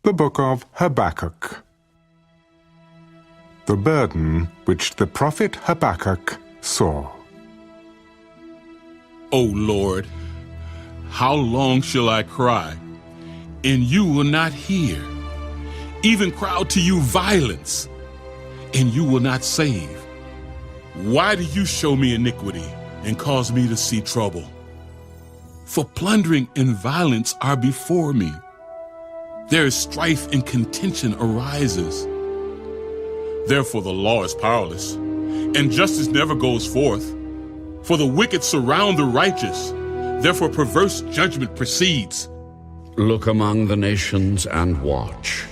The Book of Habakkuk. The burden which the prophet Habakkuk saw. O Lord, how long shall I cry, and you will not hear? Even cry out to you violence, and you will not save. Why do you show me iniquity and cause me to see trouble? For plundering and violence are before me. There is strife and contention arises. Therefore the law is powerless, and justice never goes forth. For the wicked surround the righteous, therefore perverse judgment proceeds. Look among the nations and watch.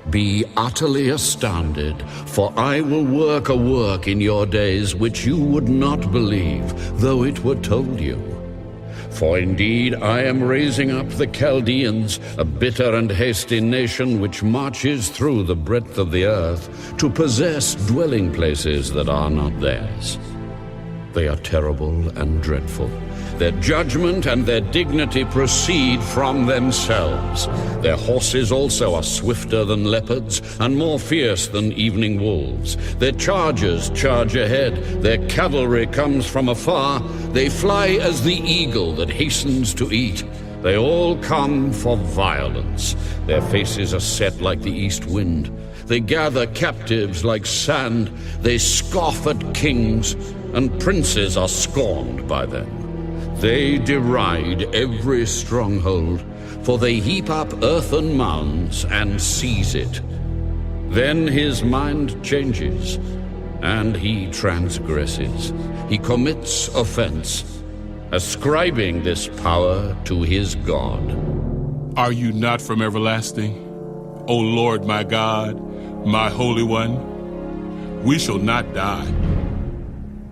Be utterly astounded, for I will work a work in your days which you would not believe, though it were told you. For indeed I am raising up the Chaldeans, a bitter and hasty nation which marches through the breadth of the earth, to possess dwelling places that are not theirs. They are terrible and dreadful. Their judgment and their dignity proceed from themselves. Their horses also are swifter than leopards, and more fierce than evening wolves. Their chargers charge ahead, their cavalry comes from afar. They fly as the eagle that hastens to eat. They all come for violence. Their faces are set like the east wind. They gather captives like sand. They scoff at kings, and princes are scorned by them. They deride every stronghold, for they heap up earthen mounds and seize it. Then his mind changes, and he transgresses. He commits offense, ascribing this power to his God. Are you not from everlasting, O Lord my God, my Holy One? We shall not die.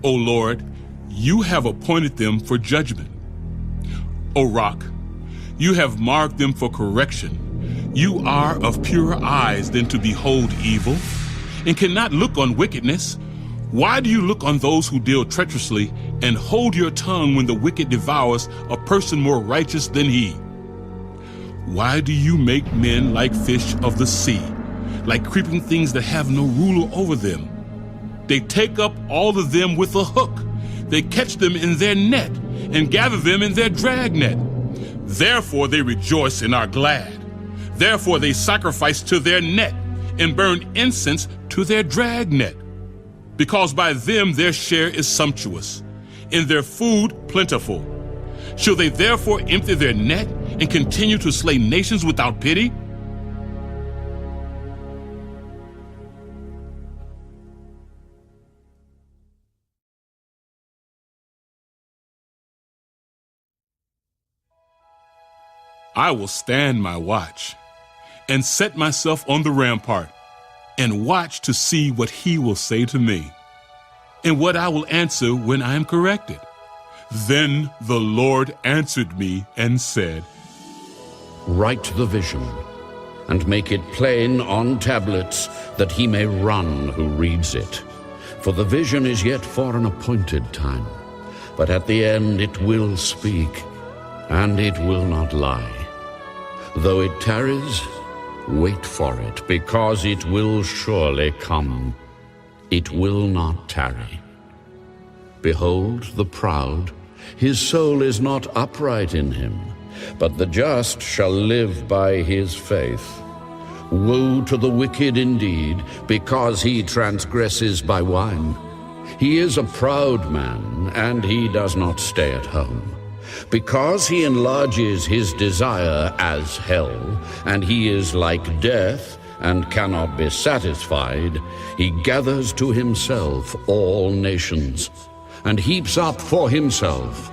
O Lord, you have appointed them for judgment. O Rock, you have marked them for correction. You are of purer eyes than to behold evil, and cannot look on wickedness. Why do you look on those who deal treacherously, and hold your tongue when the wicked devours a person more righteous than he? Why do you make men like fish of the sea, like creeping things that have no ruler over them? They take up all of them with a hook. They catch them in their net and gather them in their dragnet. Therefore they rejoice and are glad. Therefore they sacrifice to their net and burn incense to their dragnet. Because by them their share is sumptuous, and their food plentiful. Shall they therefore empty their net and continue to slay nations without pity? I will stand my watch and set myself on the rampart and watch to see what he will say to me and what I will answer when I am corrected. Then the Lord answered me and said, Write the vision and make it plain on tablets, that he may run who reads it. For the vision is yet for an appointed time, but at the end it will speak, and it will not lie. Though it tarries, wait for it, because it will surely come. It will not tarry. Behold the proud, his soul is not upright in him, but the just shall live by his faith. Woe to the wicked indeed, because he transgresses by wine. He is a proud man, and he does not stay at home. Because he enlarges his desire as hell, and he is like death, and cannot be satisfied, he gathers to himself all nations, and heaps up for himself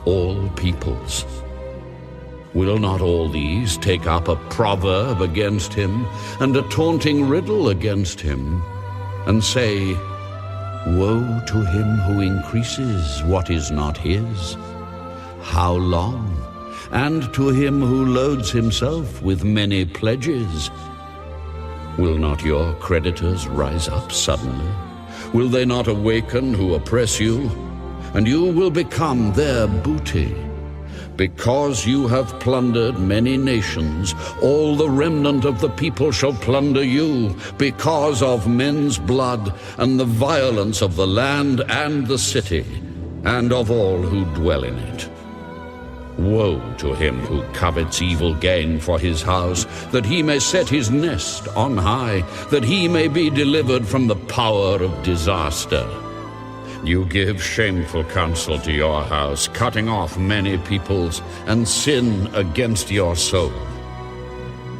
all peoples. Will not all these take up a proverb against him, and a taunting riddle against him, and say, Woe to him who increases what is not his? How long? And to him who loads himself with many pledges? Will not your creditors rise up suddenly? Will they not awaken who oppress you? And you will become their booty. Because you have plundered many nations, all the remnant of the people shall plunder you, because of men's blood and the violence of the land and the city, and of all who dwell in it. Woe to him who covets evil gain for his house, that he may set his nest on high, that he may be delivered from the power of disaster. You give shameful counsel to your house, cutting off many peoples, and sin against your soul.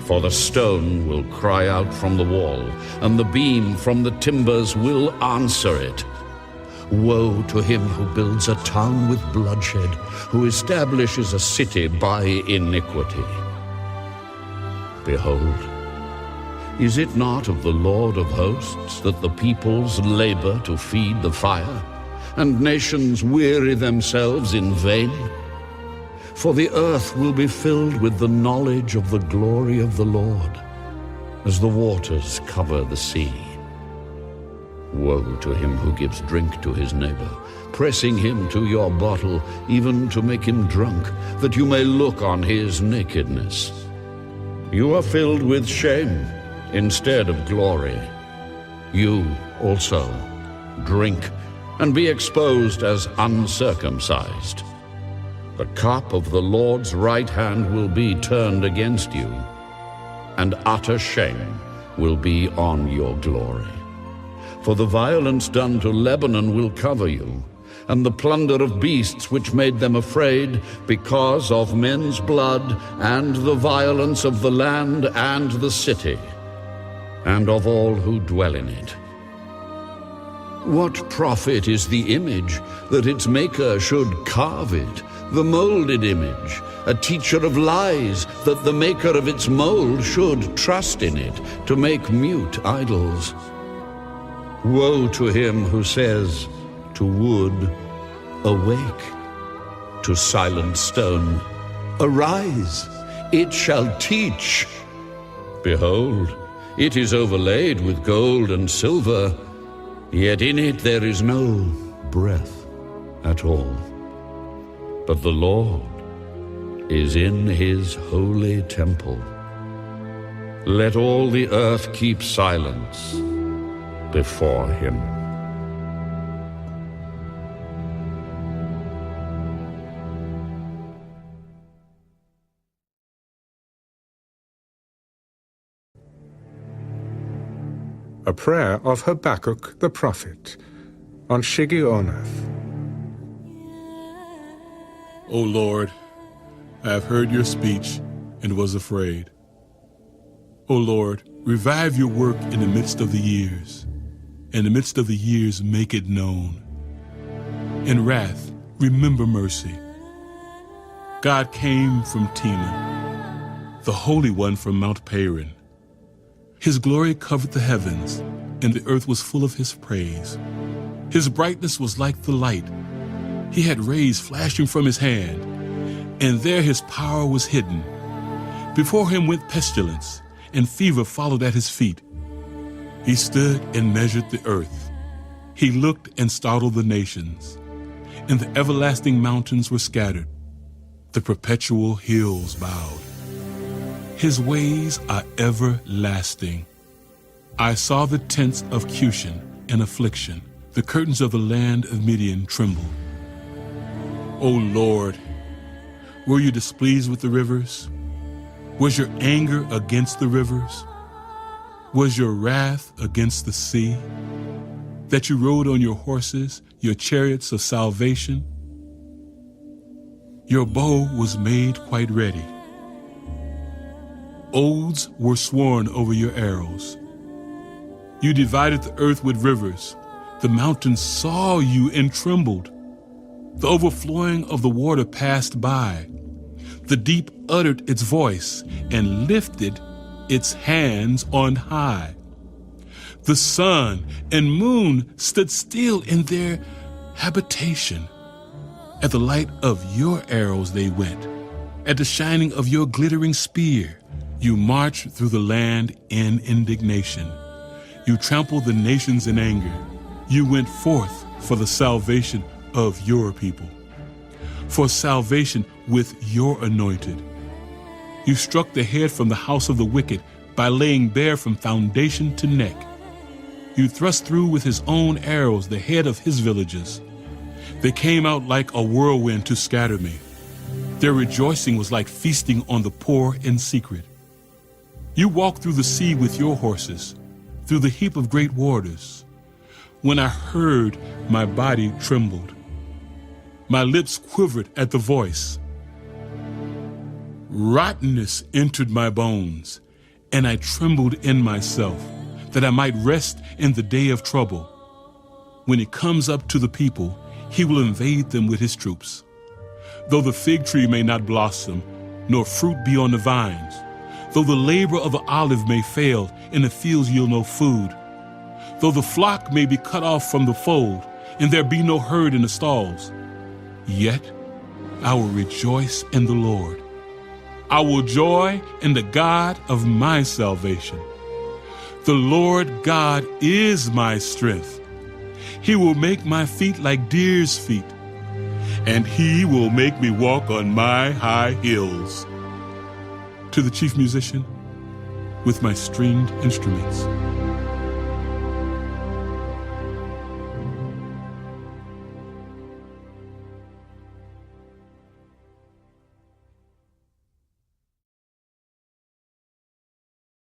For the stone will cry out from the wall, and the beam from the timbers will answer it. Woe to him who builds a town with bloodshed, who establishes a city by iniquity. Behold, is it not of the Lord of hosts that the peoples labor to feed the fire, and nations weary themselves in vain? For the earth will be filled with the knowledge of the glory of the Lord, as the waters cover the sea. Woe to him who gives drink to his neighbor, pressing him to your bottle, even to make him drunk, that you may look on his nakedness. You are filled with shame instead of glory. You also drink and be exposed as uncircumcised. The cup of the Lord's right hand will be turned against you, and utter shame will be on your glory. For the violence done to Lebanon will cover you, and the plunder of beasts which made them afraid, because of men's blood and the violence of the land and the city, and of all who dwell in it. What profit is the image that its maker should carve it, the molded image, a teacher of lies, that the maker of its mold should trust in it to make mute idols? Woe to him who says to wood, awake, to silent stone, arise, it shall teach. Behold, it is overlaid with gold and silver, yet in it there is no breath at all. But the Lord is in his holy temple. Let all the earth keep silence before him. A prayer of Habakkuk the prophet on Shigionoth. O Lord, I have heard your speech and was afraid. O Lord, revive your work in the midst of the years. In the midst of the years, make it known. In wrath, remember mercy. God came from Teman, the Holy One from Mount Paran. His glory covered the heavens, and the earth was full of his praise. His brightness was like the light. He had rays flashing from his hand, and there his power was hidden. Before him went pestilence, and fever followed at his feet. He stood and measured the earth. He looked and startled the nations, and the everlasting mountains were scattered. The perpetual hills bowed. His ways are everlasting. I saw the tents of Cushan in affliction. The curtains of the land of Midian trembled. O Lord, were you displeased with the rivers? Was your anger against the rivers? Was your wrath against the sea? That you rode on your horses, your chariots of salvation? Your bow was made quite ready. Oaths were sworn over your arrows. You divided the earth with rivers. The mountains saw you and trembled. The overflowing of the water passed by. The deep uttered its voice and lifted its hands on high. The sun and moon stood still in their habitation. At the light of your arrows they went. At the shining of your glittering spear, you marched through the land in indignation. You trampled the nations in anger. You went forth for the salvation of your people. for salvation with your anointed. You struck the head from the house of the wicked by laying bare from foundation to neck. You thrust through with his own arrows the head of his villages. They came out like a whirlwind to scatter me. Their rejoicing was like feasting on the poor in secret. You walked through the sea with your horses, through the heap of great waters. When I heard, my body trembled. My lips quivered at the voice. Rottenness entered my bones, and I trembled in myself, that I might rest in the day of trouble. When he comes up to the people, he will invade them with his troops. Though the fig tree may not blossom, nor fruit be on the vines, though the labor of the olive may fail, and the fields yield no food, though the flock may be cut off from the fold, and there be no herd in the stalls, yet I will rejoice in the Lord. I will joy in the God of my salvation. The Lord God is my strength. He will make my feet like deer's feet, and he will make me walk on my high hills. To the chief musician, with my stringed instruments.